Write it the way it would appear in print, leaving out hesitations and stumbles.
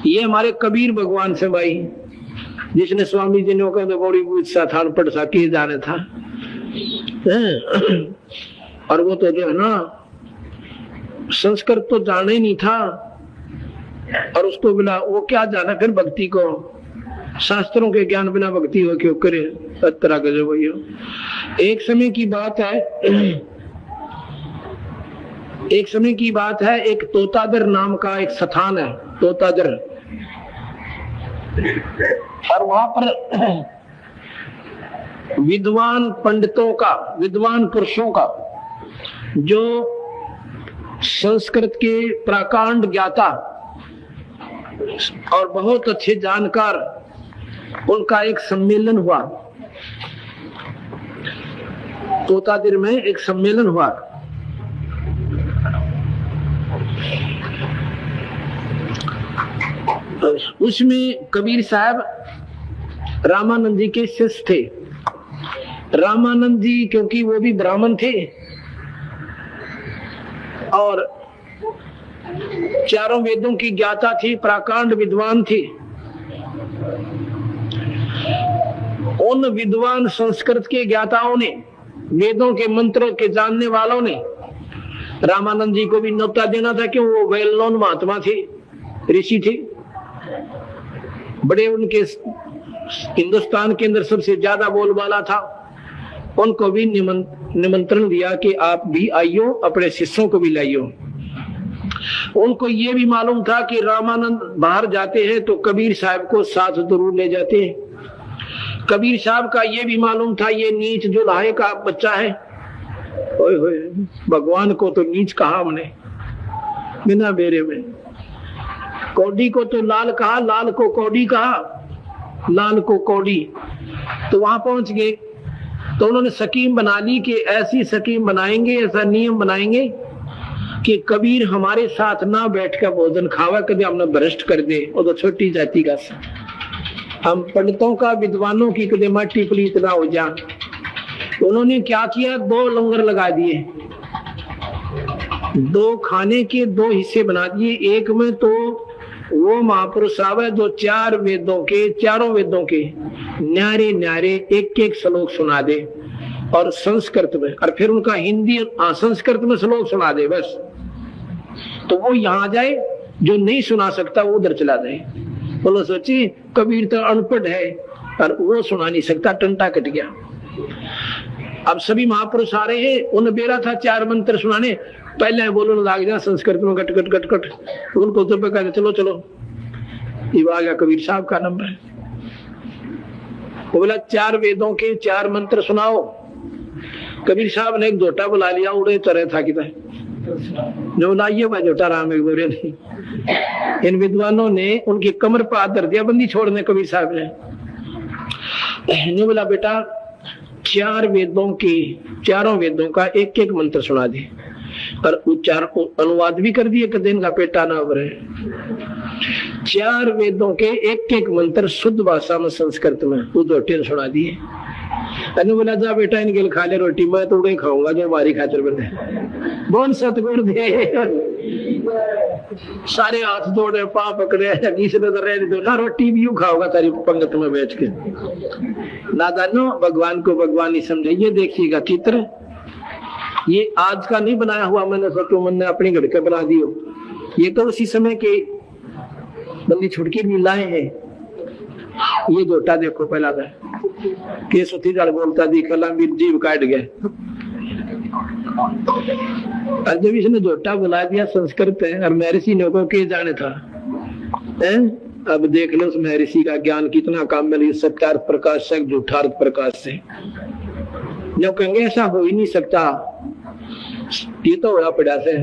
ये हमारे कबीर भगवान से भाई, जिसने स्वामी जी ने कहा बड़ी पूछ सा था, अनपढ़ सा किए जाने था। और वो तो जो है ना संस्कृत तो जाने ही नहीं था, और उसको बिना वो क्या जाना फिर भक्ति को, शास्त्रों के ज्ञान बिना भक्ति हो क्यों करे। तरह का जो भैया एक समय की बात है, एक समय की बात है, एक तोतादर नाम का एक स्थान है, तोतादर। और वहां पर विद्वान पंडितों का, विद्वान पुरुषों का, जो संस्कृत के प्राकांड ज्ञाता और बहुत अच्छे जानकार, उनका एक सम्मेलन हुआ। तोतादिर में एक सम्मेलन हुआ। उसमें कबीर साहब रामानंद जी के शिष्य थे। रामानंद जी क्योंकि वो भी ब्राह्मण थे और चारों वेदों की ज्ञाता थी, प्राकांड विद्वान थी। उन विद्वान संस्कृत के ज्ञाताओं ने, वेदों के मंत्रों के जानने वालों ने रामानंद जी को भी न्योता देना था, क्यों वो वेल नोन महात्मा थे, ऋषि थे, बड़े, उनके हिंदुस्तान के अंदर सबसे ज्यादा बोलबाला था। उनको भी निमंत्रण दिया कि आप भी आइयो, अपने शिष्यों को भी लाइयो। उनको ये भी मालूम था कि रामानंद बाहर जाते हैं तो कबीर साहब को साथ जरूर ले जाते हैं। कबीर साहब का ये भी मालूम था ये नीच जो लाहे का बच्चा है। ओए होए, भगवान को तो नीच कहा हमने बिना बेरे में। कौड़ी को तो लाल कहा, लाल को कौड़ी कहा, लाल को कौड़ी। तो वहां पहुंच गए तो उन्होंने स्कीम बना ली कि ऐसी स्कीम बनाएंगे, ऐसा नियम बनाएंगे कि कबीर हमारे साथ ना बैठ कर भोजन खावा, कभी हमने भ्रष्ट कर दे। वो तो छोटी जाति का, हम पंडितों का, विद्वानों की कभी माटी पलीत ना हो जा। तो उन्होंने क्या किया, 2 लंगर लगा दिए, 2 खाने के 2 हिस्से बना दिए। एक में तो वो महापुरुष आवे जो 4 वेदों के, चारों वेदों के न्यारे न्यारे एक श्लोक सुना दे, और संस्कृत में, और फिर उनका हिंदी संस्कृत में श्लोक सुना दे बस। तो वो यहाँ जाए, जो नहीं सुना सकता वो उधर चला जाए। बोलो सोचिए, कबीर तो अनपढ़ है और वो सुना नहीं सकता, टंटा कट गया। अब सभी महापुरुष आ रहे हैं, उन बेरा था 4 मंत्र सुनाने, पहले बोलने लग जा संस्कृत में कट कट कट कट। उनको तो कहते चलो चलो, ये आ गया कबीर साहब का नंबर। वो बोला 4 वेदों के 4 मंत्र सुनाओ। कबीर साहब ने एक जोटा बुला लिया, उड़े तरह था कि जो लाइए वह जोटा राम एक बोरे नहीं। इन विद्वानों ने उनकी कमर पर हाथ धर दिया, बंदी छोड़ने कबीर साहब ने बोला बेटा 4 वेदों के, चारों वेदों का एक मंत्र सुना दे, और उच्चार को अनुवाद भी कर दिए कि दिन का पेटा ना भरे। 4 वेदों के एक मंत्र शुद्ध भाषा में संस्कृत में वो जोटे सुना दिए। बोला जा बेटा इनके खा ले रोटी, मैं तो उड़े खाऊंगा जो हमारी खातिर बने। बोल सतगुरु दे। सारे हाथ जोड़े, पांव पकड़े, ना रोटी भी खाओगा तारी पंगत में बैठ के। नादानो, भगवान को भगवान ही समझे। ये देखिएगा चित्र, ये आज का नहीं बनाया हुआ मैंने, सोचो मन ने अपनी घड़ के बना दियो। ये तो उसी समय के बंदी छुटकी लीलाएं हैं। ये जोटा देखो पहला था के सुथी जड़ बोलता दी कला भी जीव काट गए। और जब इसने जोटा बुला दिया संस्कृत है, और महर्षि ने को के जाने था है? अब देख लो उस महर्षि का ज्ञान कितना काम मिली, सत्यार्थ प्रकाश से झूठार्थ प्रकाश से। जो कहेंगे ऐसा हो ही नहीं सकता, ये तो बड़ा पड़ा से